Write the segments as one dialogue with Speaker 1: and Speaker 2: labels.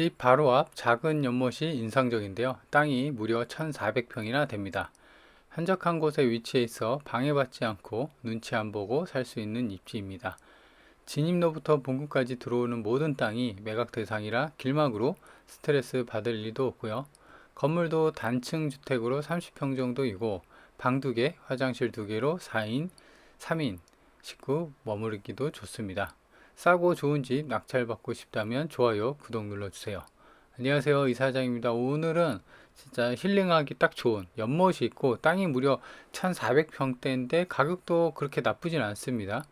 Speaker 1: 집 바로 앞 작은 연못이 인상적인데요. 땅이 무려 1,400평이나 됩니다. 한적한 곳에 위치해 있어 방해받지 않고 눈치 안 보고 살 수 있는 입지입니다. 진입로부터 본宮까지 들어오는 모든 땅이 매각 대상이라 길막으로 스트레스 받을 일도 없고요. 건물도 단층 주택으로 30평 정도이고 방 2개, 화장실 2개로 4인, 3인 식구 머무르기도 좋습니다. 싸고 좋은 집 낙찰받고 싶다면 좋아요, 구독 눌러주세요. 안녕하세요, 이사장입니다. 오늘은 진짜 힐링하기 딱 좋은 연못이 있고 땅이 무려 1,400평대인데 가격도 그렇게 나쁘진 않습니다.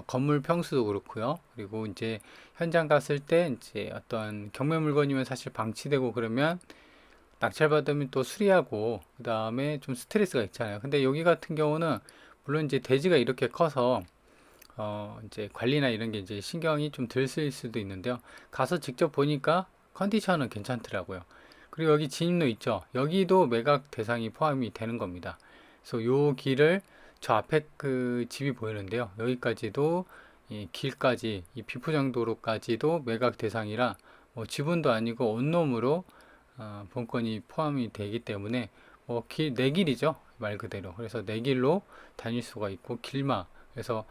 Speaker 1: 건물 평수도 그렇고요. 그리고 이제 현장 갔을 때 이제 어떤 경매 물건이면 사실 방치되고 그러면 낙찰받으면 또 수리하고 그 다음에 좀 스트레스가 있잖아요. 근데 여기 같은 경우는 물론 이제 대지가 이렇게 커서 이제 관리나 이런 게 이제 신경이 좀 덜 쓰일 수도 있는데요. 가서 직접 보니까 컨디션은 괜찮더라고요. 그리고 여기 진입로 있죠. 여기도 매각 대상이 포함이 되는 겁니다. 그래서 요 길을 저 앞에 그 집이 보이는데요. 여기까지도 이 길까지 이 비포장도로까지도 매각 대상이라 뭐 지분도 아니고 온룸으로 본건이 포함이 되기 때문에 뭐 내 길이죠. 말 그대로. 그래서 내 길로 다닐 수가 있고 길막. 그래서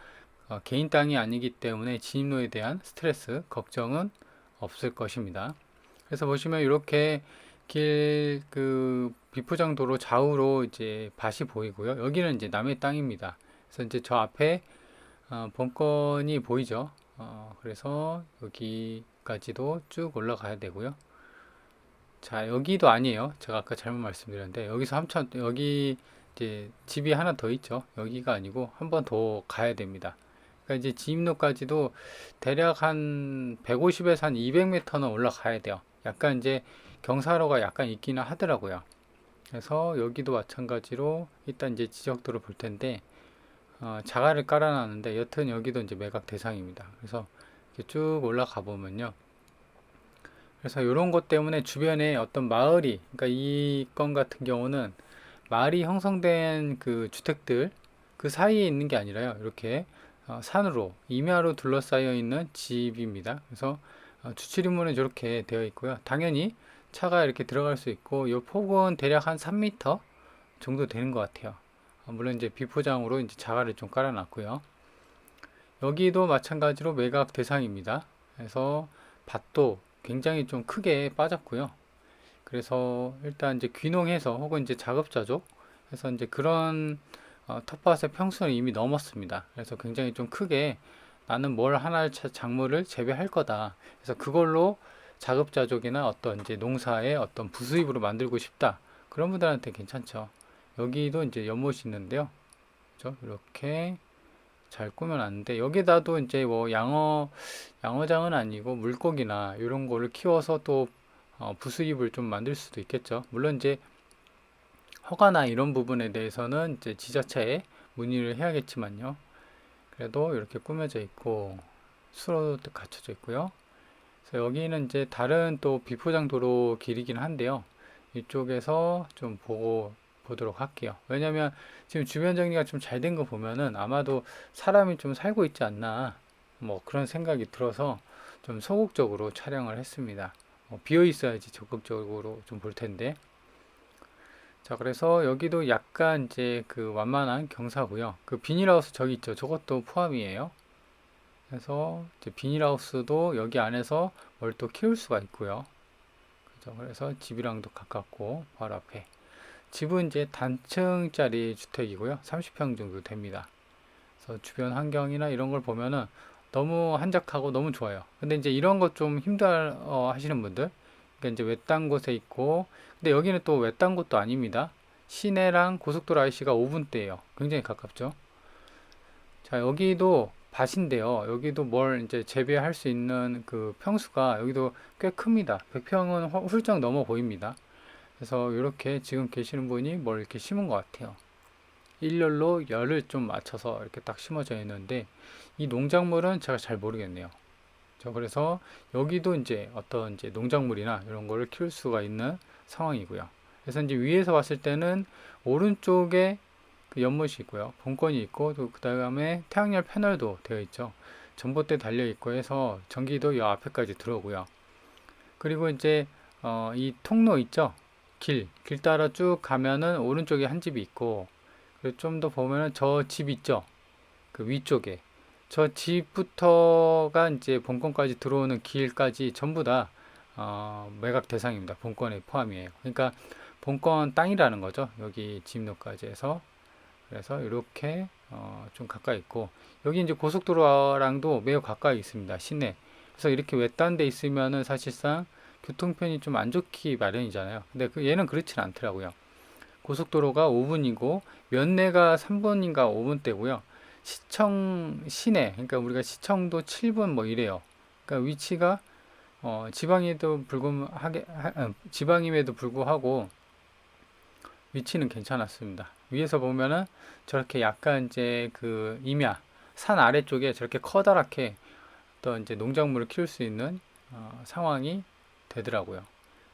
Speaker 1: 개인 땅이 아니기 때문에 진입로에 대한 스트레스, 걱정은 없을 것입니다. 그래서 보시면 이렇게 그 비포장 도로 좌우로 이제 밭이 보이고요. 여기는 이제 남의 땅입니다. 그래서 이제 저 앞에 본건이 보이죠. 그래서 여기까지도 쭉 올라가야 되고요. 자, 여기도 아니에요. 제가 아까 잘못 말씀드렸는데 여기서 여기 이제 집이 하나 더 있죠. 여기가 아니고 한 번 더 가야 됩니다. 그러니까 이제 진입로까지도 대략 한 150에서 한 200m는 올라가야 돼요. 약간 이제 경사로가 약간 있기는 하더라고요. 그래서 여기도 마찬가지로 일단 이제 지적도를 볼 텐데 자갈을 깔아놨는데 여튼 여기도 이제 매각 대상입니다. 그래서 이렇게 쭉 올라가 보면요. 그래서 이런 것 때문에 주변에 어떤 마을이, 그러니까 이 건 같은 경우는 마을이 형성된 그 주택들 그 사이에 있는 게 아니라요. 이렇게 산으로 임야로 둘러싸여 있는 집입니다. 그래서 주차림문은 이렇게 되어 있고요. 당연히 차가 이렇게 들어갈 수 있고 이 폭은 대략 한 3m 정도 되는 것 같아요. 물론 이제 비포장으로 이제 자갈을 좀 깔아놨고요. 여기도 마찬가지로 매각 대상입니다. 그래서 밭도 굉장히 좀 크게 빠졌고요. 그래서 일단 이제 귀농해서 혹은 이제 자급자족 해서 이제 그런 텃밭의 평수는 이미 넘었습니다. 그래서 굉장히 좀 크게 나는 뭘 하나 작물을 재배할 거다. 그래서 그걸로 자급자족이나 어떤 이제 농사의 어떤 부수입으로 만들고 싶다. 그런 분들한테 괜찮죠. 여기도 이제 연못이 있는데요. 그죠? 이렇게 잘 꾸며놨는데 여기다도 이제 뭐 양어장은 아니고 물고기나 이런 거를 키워서 또 부수입을 좀 만들 수도 있겠죠. 물론 이제 허가나 이런 부분에 대해서는 이제 지자체에 문의를 해야겠지만요. 그래도 이렇게 꾸며져 있고 수로도 갖춰져 있고요. 그래서 여기는 이제 다른 또 비포장 도로 길이긴 한데요. 이쪽에서 좀 보도록 할게요. 왜냐면 지금 주변 정리가 좀 잘 된 거 보면은 아마도 사람이 좀 살고 있지 않나 뭐 그런 생각이 들어서 좀 소극적으로 촬영을 했습니다. 비어 있어야지 적극적으로 좀 볼 텐데. 자, 그래서 여기도 약간 이제 그 완만한 경사고요. 그 비닐하우스 저기 있죠. 저것도 포함이에요. 그래서 이제 비닐하우스도 여기 안에서 뭘 또 키울 수가 있고요. 그죠? 그래서 집이랑도 가깝고 바로 앞에. 집은 이제 단층짜리 주택이고요. 30평 정도 됩니다. 그래서 주변 환경이나 이런 걸 보면은 너무 한적하고 너무 좋아요. 근데 이제 이런 것 좀 힘들어 하시는 분들, 그러니까 이제 외딴 곳에 있고, 근데 여기는 또 외딴 곳도 아닙니다. 시내랑 고속도로 IC가 5분대예요. 굉장히 가깝죠. 자, 여기도 밭인데요. 여기도 뭘 이제 재배할 수 있는 그 평수가 여기도 꽤 큽니다. 100평은 훌쩍 넘어 보입니다. 그래서 이렇게 지금 계시는 분이 뭘 이렇게 심은 것 같아요. 일렬로 열을 좀 맞춰서 이렇게 딱 심어져 있는데 이 농작물은 제가 잘 모르겠네요. 그래서 여기도 이제 어떤 이제 농작물이나 이런 거를 키울 수가 있는 상황이고요. 그래서 이제 위에서 봤을 때는 오른쪽에 그 연못이 있고요. 본건이 있고 또 그 다음에 태양열 패널도 되어 있죠. 전봇대 달려 있고 해서 전기도 이 앞에까지 들어오고요. 그리고 이제 이 통로 있죠? 길 따라 쭉 가면은 오른쪽에 한 집이 있고, 그리고 좀 더 보면은 저 집 있죠? 그 위쪽에. 저 집부터가 이제 본권까지 들어오는 길까지 전부 다 매각 대상입니다. 본권에 포함이에요. 그러니까 본권 땅이라는 거죠. 여기 집로까지 해서. 그래서 이렇게 좀 가까이 있고, 여기 이제 고속도로랑도 매우 가까이 있습니다. 시내. 그래서 이렇게 외딴 데 있으면은 사실상 교통편이 좀 안 좋기 마련이잖아요. 근데 얘는 그렇진 않더라고요. 고속도로가 5분이고 면내가 3분인가 5분대고요. 시내, 그러니까 우리가 시청도 7분 뭐 이래요. 그러니까 위치가 지방임에도 불구하고 위치는 괜찮았습니다. 위에서 보면은 저렇게 약간 이제 그 임야 산 아래쪽에 저렇게 커다랗게 또 이제 농작물을 키울 수 있는 상황이 되더라고요.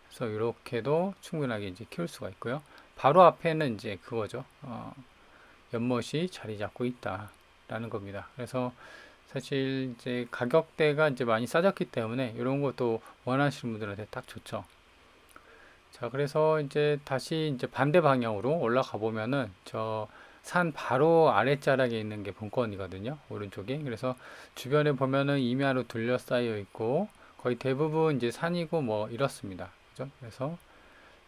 Speaker 1: 그래서 이렇게도 충분하게 이제 키울 수가 있고요. 바로 앞에는 이제 그거죠. 연못이 자리 잡고 있다라는 겁니다. 그래서 사실 이제 가격대가 이제 많이 싸졌기 때문에 이런 것도 원하시는 분들한테 딱 좋죠. 자, 그래서 이제 다시 이제 반대 방향으로 올라가 보면은 저 산 바로 아랫자락에 있는 게 본권이거든요. 오른쪽에. 그래서 주변에 보면은 임야로 둘러싸여 있고 거의 대부분 이제 산이고 뭐 이렇습니다. 그죠? 그래서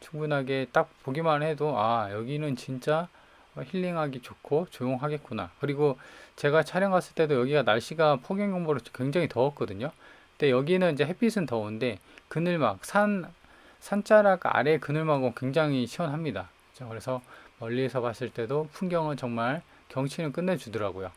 Speaker 1: 충분하게 딱 보기만 해도 아, 여기는 진짜 힐링하기 좋고 조용하겠구나. 그리고 제가 촬영 갔을 때도 여기가 날씨가 폭염경보로 굉장히 더웠거든요. 근데 여기는 이제 햇빛은 더운데 그늘막 산자락 아래 그늘막은 굉장히 시원합니다. 그렇죠? 그래서 멀리서 봤을 때도 풍경은 정말 경치는 끝내주더라고요.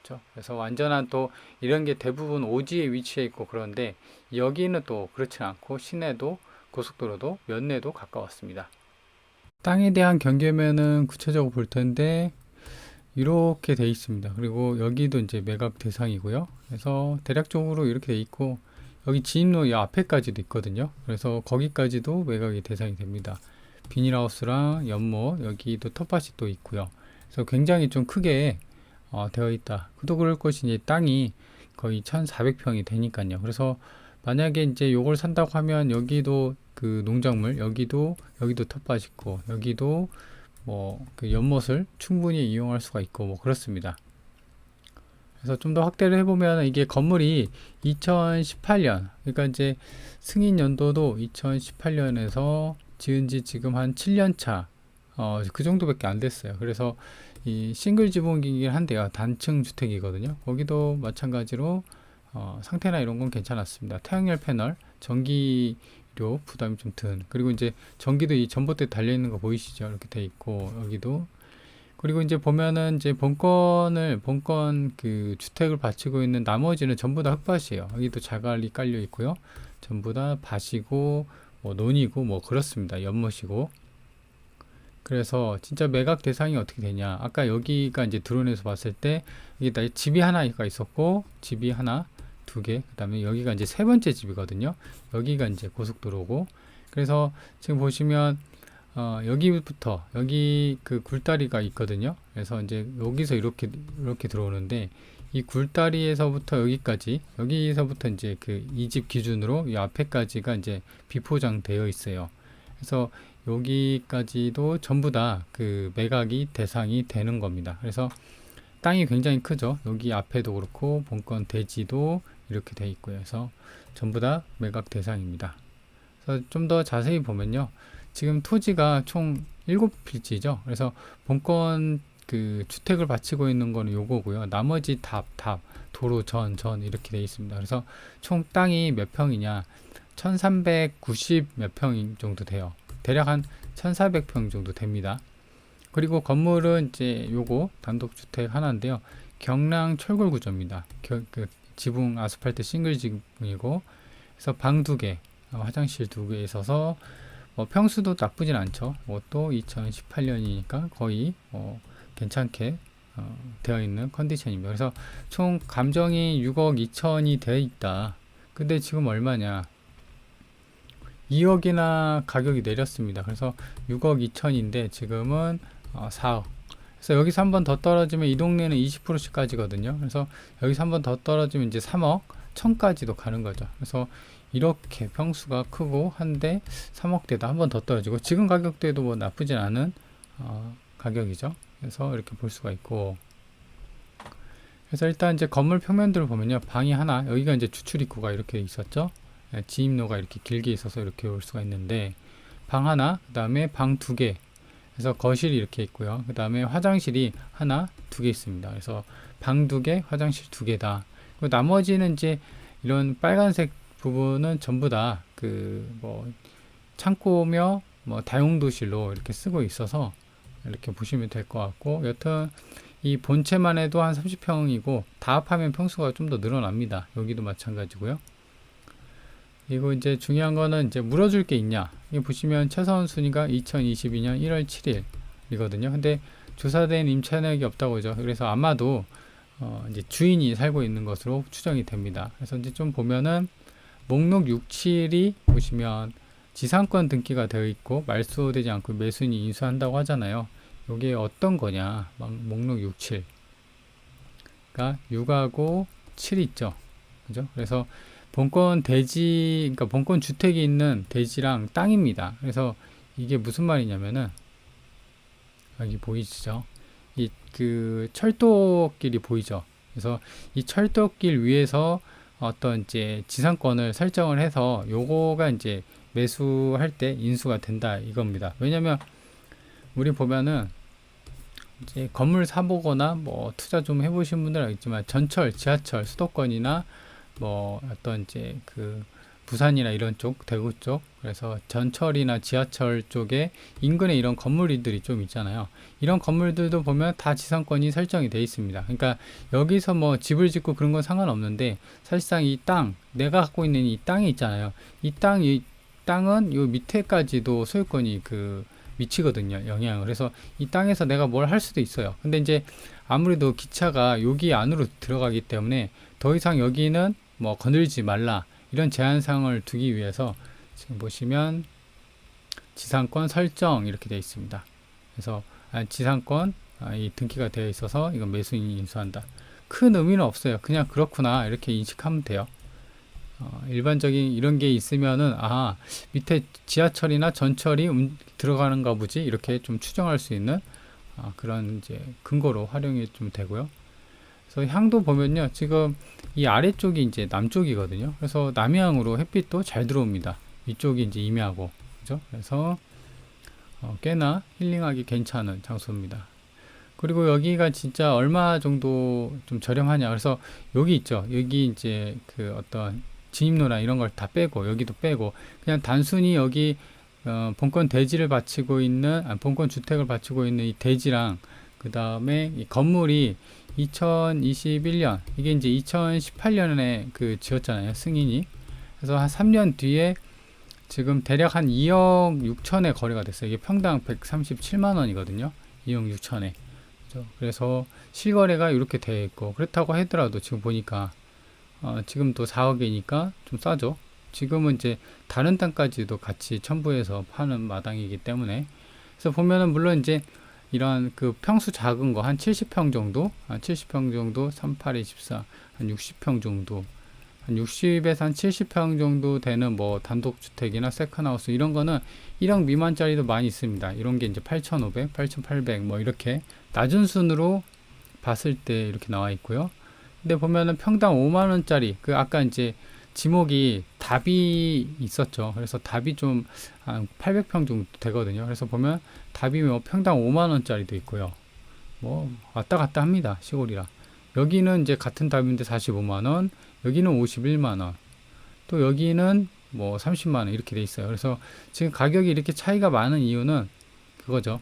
Speaker 1: 그렇죠? 그래서 완전한 또 이런 게 대부분 오지에 위치해 있고 그런데 여기는 또 그렇지 않고 시내도 고속도로도 면내도 가까웠습니다. 땅에 대한 경계면은 구체적으로 볼 텐데 이렇게 돼 있습니다. 그리고 여기도 이제 매각 대상이고요. 그래서 대략적으로 이렇게 돼 있고 여기 진입로 이 앞에까지도 있거든요. 그래서 거기까지도 매각이 대상이 됩니다. 비닐하우스랑 연못 여기도 텃밭이 또 있고요. 그래서 굉장히 좀 크게 되어 있다. 그도 그럴 것이 이제 땅이 거의 1,400평이 되니까요. 그래서 만약에 이제 요걸 산다고 하면 여기도 그 농작물 여기도 텃밭 있고 여기도 뭐 그 연못을 충분히 이용할 수가 있고 뭐 그렇습니다. 그래서 좀 더 확대를 해보면 이게 건물이 2018년 그러니까 이제 승인 연도도 2018년에서 지은 지 지금 한 7년 차 그 정도밖에 안 됐어요. 그래서 이 싱글 지붕이긴 한데요. 단층 주택이거든요. 거기도 마찬가지로 상태나 이런 건 괜찮았습니다. 태양열 패널, 전기료 부담이 좀 든. 그리고 이제 전기도 이 전봇대 달려 있는 거 보이시죠? 이렇게 돼 있고 여기도. 그리고 이제 보면은 이제 본권 그 주택을 바치고 있는 나머지는 전부 다 흙밭이에요. 여기도 자갈이 깔려 있고요. 전부 다 밭이고 뭐 논이고 뭐 그렇습니다. 연못이고. 그래서 진짜 매각 대상이 어떻게 되냐? 아까 여기가 이제 드론에서 봤을 때 이게 집이 하나가 있었고 집이 하나, 두 개, 그다음에 여기가 이제 세 번째 집이거든요. 여기가 이제 고속도로고. 그래서 지금 보시면 여기부터 여기 그 굴다리가 있거든요. 그래서 이제 여기서 이렇게 들어오는데 이 굴다리에서부터 여기서부터 이제 그 이 집 기준으로 이 앞에까지가 이제 비포장 되어 있어요. 그래서 여기까지도 전부 다 그 매각이 대상이 되는 겁니다. 그래서 땅이 굉장히 크죠. 여기 앞에도 그렇고 본권 대지도 이렇게 돼 있고요. 그래서 전부 다 매각 대상입니다. 그래서 좀 더 자세히 보면요. 지금 토지가 총 7필지죠. 그래서 본권 그 주택을 바치고 있는 거는 요거고요. 나머지 도로 전 이렇게 돼 있습니다. 그래서 총 땅이 몇 평이냐? 1390 몇 평 정도 돼요. 대략 한 1400평 정도 됩니다. 그리고 건물은 이제 요거 단독주택 하나인데요. 경랑 철골 구조입니다. 그 지붕 아스팔트 싱글 지붕이고 그래서 방 2개, 화장실 2개 있어서 뭐 평수도 나쁘진 않죠. 또 2018년이니까 거의 괜찮게 되어 있는 컨디션입니다. 그래서 총 감정이 6억 2천이 되어 있다. 근데 지금 얼마냐? 2억이나 가격이 내렸습니다. 그래서 6억 2천인데 지금은 4억. 그래서 여기서 한 번 더 떨어지면 이 동네는 20%씩까지거든요. 그래서 여기서 한 번 더 떨어지면 이제 3억 1천까지도 가는 거죠. 그래서 이렇게 평수가 크고 한데 3억대다 한 번 더 떨어지고 지금 가격대도 뭐 나쁘진 않은 가격이죠. 그래서 이렇게 볼 수가 있고, 그래서 일단 이제 건물 평면들을 보면요, 방이 하나, 여기가 이제 주출 입구가 이렇게 있었죠. 진입로가 이렇게 길게 있어서 이렇게 올 수가 있는데, 방 하나, 그 다음에 방 두 개, 그래서 거실이 이렇게 있고요. 그 다음에 화장실이 하나, 두 개 있습니다. 그래서 방 두 개, 화장실 두 개다. 그리고 나머지는 이제 이런 빨간색 부분은 전부 다 그 뭐 창고며 뭐 다용도실로 이렇게 쓰고 있어서 이렇게 보시면 될 것 같고, 여튼 이 본체만 해도 한 30평이고 다 합하면 평수가 좀 더 늘어납니다. 여기도 마찬가지고요. 그리고 이제 중요한 거는 이제 물어줄 게 있냐. 이 보시면 최선 순위가 2022년 1월 7일이거든요. 근데 조사된 임차인이 없다고 그죠. 그래서 아마도 이제 주인이 살고 있는 것으로 추정이 됩니다. 그래서 이제 좀 보면은 목록 67이 보시면 지상권 등기가 되어 있고 말소되지 않고 매수인이 인수한다고 하잖아요. 이게 어떤 거냐? 목록 67. 그러니까 6하고 7 있죠. 그죠? 그래서 본권 대지, 그러니까 본권 주택이 있는 대지랑 땅입니다. 그래서 이게 무슨 말이냐면은 여기 보이시죠? 이 그 철도길이 보이죠? 그래서 이 철도길 위에서 어떤 이제 지상권을 설정을 해서 요거가 이제 매수할 때 인수가 된다 이겁니다. 왜냐면 우리 보면은 이제 건물 사보거나 뭐 투자 좀 해보신 분들은 알겠지만 전철, 지하철, 수도권이나 뭐 어떤 이제 그 부산이나 이런 쪽, 대구 쪽, 그래서 전철이나 지하철 쪽에 인근에 이런 건물들이 좀 있잖아요. 이런 건물들도 보면 다 지상권이 설정이 되어 있습니다. 그러니까 여기서 뭐 집을 짓고 그런 건 상관없는데 사실상 이 땅, 내가 갖고 있는 이 땅이 있잖아요. 이 땅은 요 밑에까지도 소유권이 그 미치거든요. 영향을. 그래서 이 땅에서 내가 뭘 할 수도 있어요. 근데 이제 아무래도 기차가 여기 안으로 들어가기 때문에 더 이상 여기는 뭐 거늘지 말라 이런 제한사항을 두기 위해서 지금 보시면 지상권 설정 이렇게 되어 있습니다. 그래서 지상권 이 등기가 되어 있어서 이건 매수인이 인수한다. 큰 의미는 없어요. 그냥 그렇구나 이렇게 인식하면 돼요. 일반적인 이런 게 있으면은 밑에 지하철이나 전철이 들어가는가 보지 이렇게 좀 추정할 수 있는 그런 이제 근거로 활용이 좀 되고요. 그래서 향도 보면요, 지금 이 아래쪽이 이제 남쪽이거든요. 그래서 남향으로 햇빛도 잘 들어옵니다. 이쪽이 이제 임야고, 그죠? 그래서 꽤나 힐링하기 괜찮은 장소입니다. 그리고 여기가 진짜 얼마 정도 좀 저렴하냐. 그래서 여기 있죠. 여기 이제 그 어떤 진입로나 이런 걸 다 빼고 여기도 빼고 그냥 단순히 여기 본권 대지를 바치고 있는 본권 주택을 바치고 있는 이 대지랑 그 다음에 이 건물이 2021년 이게 이제 2018년에 그 지었잖아요, 승인이. 그래서 한 3년 뒤에 지금 대략 한 2억 6천에 거래가 됐어요. 이게 평당 137만 원이거든요. 2억 6천에. 그래서 실거래가 이렇게 되어 있고, 그렇다고 하더라도 지금 보니까 지금 또 4억이니까 좀 싸죠. 지금은 이제 다른 땅까지도 같이 첨부해서 파는 마당이기 때문에. 그래서 보면은 물론 이제 이런 그 평수 작은 거 한 70평 정도, 70평 정도, 38, 24, 한 60평 정도, 한 60에서 한 70평 정도 되는 뭐 단독주택이나 세컨하우스 이런 거는 1억 미만짜리도 많이 있습니다. 이런 게 이제 8,500, 8,800 뭐 이렇게 낮은 순으로 봤을 때 이렇게 나와 있고요. 근데 보면은 평당 5만 원짜리 그 아까 이제 지목이 답이 있었죠. 그래서 답이 좀 한 800평 정도 되거든요. 그래서 보면 답이 뭐 평당 5만 원짜리도 있고요. 뭐 왔다 갔다 합니다. 시골이라. 여기는 이제 같은 답인데 45만 원, 여기는 51만 원, 또 여기는 뭐 30만 원 이렇게 돼 있어요. 그래서 지금 가격이 이렇게 차이가 많은 이유는 그거죠.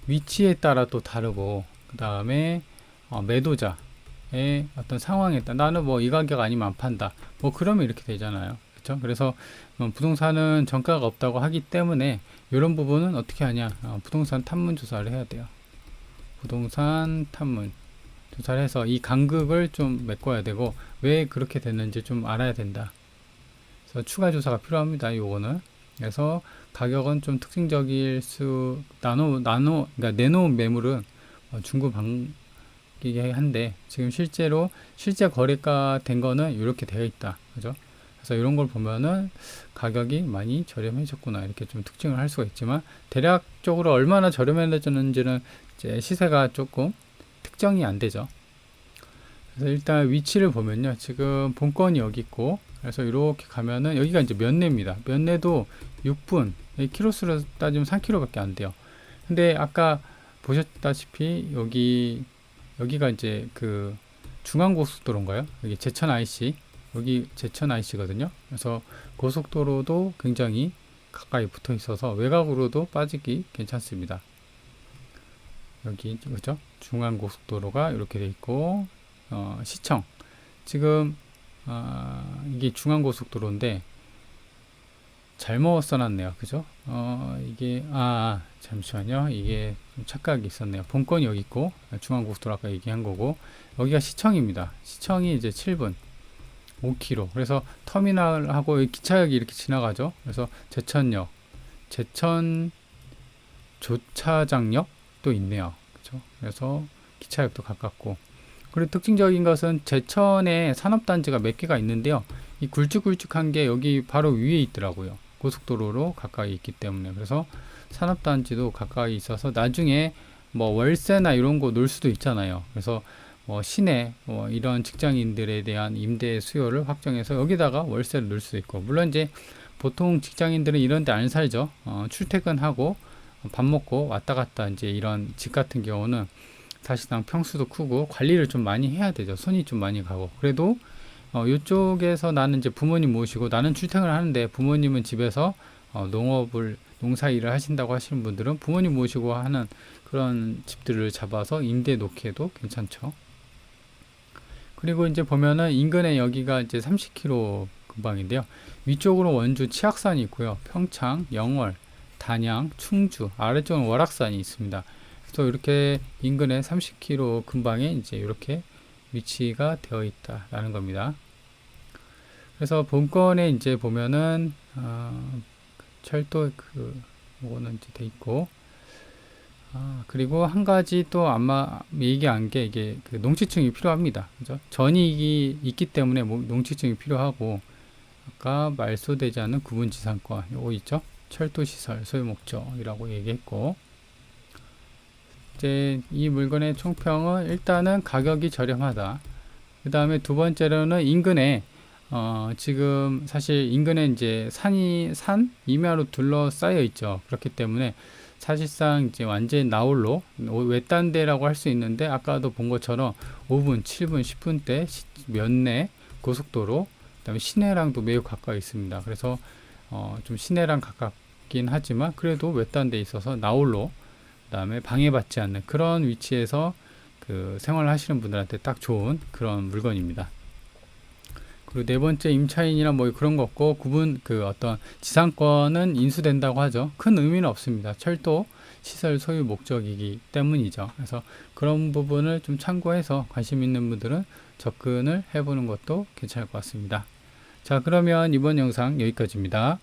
Speaker 1: 위치에 따라 또 다르고, 그 다음에 매도자의 어떤 상황에 따라 나는 뭐 이 가격 아니면 안 판다. 뭐 그러면 이렇게 되잖아요. 그렇죠? 그래서 부동산은 정가가 없다고 하기 때문에 이런 부분은 어떻게 하냐? 부동산 탐문 조사를 해야 돼요. 부동산 탐문 조사를 해서 이 간극을 좀 메꿔야 되고 왜 그렇게 됐는지 좀 알아야 된다. 그래서 추가 조사가 필요합니다. 요거는. 그래서 가격은 좀 특징적일 수 그러니까 내놓은 매물은 중고 반기게 한데 지금 실제 거래가 된 거는 이렇게 되어 있다. 그죠? 그래서 이런 걸 보면은 가격이 많이 저렴해졌구나 이렇게 좀 특징을 할 수가 있지만, 대략적으로 얼마나 저렴해졌는지는 이제 시세가 조금 특정이 안 되죠. 그래서 일단 위치를 보면요, 지금 본건이 여기 있고, 그래서 이렇게 가면은 여기가 이제 면내입니다. 면내도 6분, 키로수로 따지면 3km밖에 안 돼요. 근데 아까 보셨다시피 여기가 이제 그 중앙고속도로인가요? 여기 제천 IC, 여기 제천 IC거든요. 그래서 고속도로도 굉장히 가까이 붙어 있어서 외곽으로도 빠지기 괜찮습니다. 여기 그죠? 중앙고속도로가 이렇게 돼 있고, 시청 지금 이게 중앙고속도로인데 잘못 써놨네요. 그죠? 이게 잠시만요. 이게 좀 착각이 있었네요. 본건이 여기 있고 중앙고속도로 아까 얘기한 거고, 여기가 시청입니다. 시청이 이제 7분 5km. 그래서 터미널하고 기차역이 이렇게 지나가죠. 그래서 제천역, 제천 조차장역도 있네요. 그죠? 그래서 기차역도 가깝고, 그리고 특징적인 것은 제천에 산업단지가 몇 개가 있는데요. 이 굵직굵직한 게 여기 바로 위에 있더라고요. 고속도로로 가까이 있기 때문에. 그래서 산업단지도 가까이 있어서 나중에 뭐 월세나 이런 거 놀 수도 있잖아요. 그래서 뭐 시내 이런 직장인들에 대한 임대 수요를 확정해서 여기다가 월세를 넣을 수도 있고, 물론 이제 보통 직장인들은 이런 데 안 살죠. 출퇴근하고 밥 먹고 왔다 갔다 이제 이런 집 같은 경우는 사실상 평수도 크고 관리를 좀 많이 해야 되죠. 손이 좀 많이 가고. 그래도 이쪽에서 나는 이제 부모님 모시고 나는 출퇴근을 하는데 부모님은 집에서 농사 일을 하신다고 하시는 분들은 부모님 모시고 하는 그런 집들을 잡아서 임대 놓기에도 괜찮죠. 그리고 이제 보면은 인근에 여기가 이제 30km 근방인데요. 위쪽으로 원주 치악산이 있고요. 평창, 영월, 단양, 충주, 아래쪽은 월악산이 있습니다. 그래서 이렇게 인근에 30km 근방에 이제 이렇게 위치가 되어 있다라는 겁니다. 그래서 본건에 이제 보면은 철도 이거는 이제 돼 있고, 그리고 한 가지 또 아마 얘기한 게 이게 그 농지증이 필요합니다. 그죠? 전이익이 있기 때문에 농지증이 필요하고, 아까 말소되지 않은 구분지상권 요거 있죠? 철도시설 소유목적이라고 얘기했고, 이제 이 물건의 총평은 일단은 가격이 저렴하다. 그 다음에 두 번째로는 인근에 지금 사실 인근에 이제 산 임야로 둘러싸여 있죠. 그렇기 때문에 사실상 이제 완전 나홀로 외딴데라고 할 수 있는데, 아까도 본 것처럼 5분, 7분, 10분대 면내 고속도로, 그다음에 시내랑도 매우 가까이 있습니다. 그래서 좀 시내랑 가깝긴 하지만 그래도 외딴데 있어서 나홀로, 그다음에 방해받지 않는 그런 위치에서 그 생활을 하시는 분들한테 딱 좋은 그런 물건입니다. 그리고 네 번째, 임차인이나 뭐 그런 거 없고 어떤 지상권은 인수된다고 하죠. 큰 의미는 없습니다. 철도 시설 소유 목적이기 때문이죠. 그래서 그런 부분을 좀 참고해서 관심 있는 분들은 접근을 해보는 것도 괜찮을 것 같습니다. 자, 그러면 이번 영상 여기까지입니다.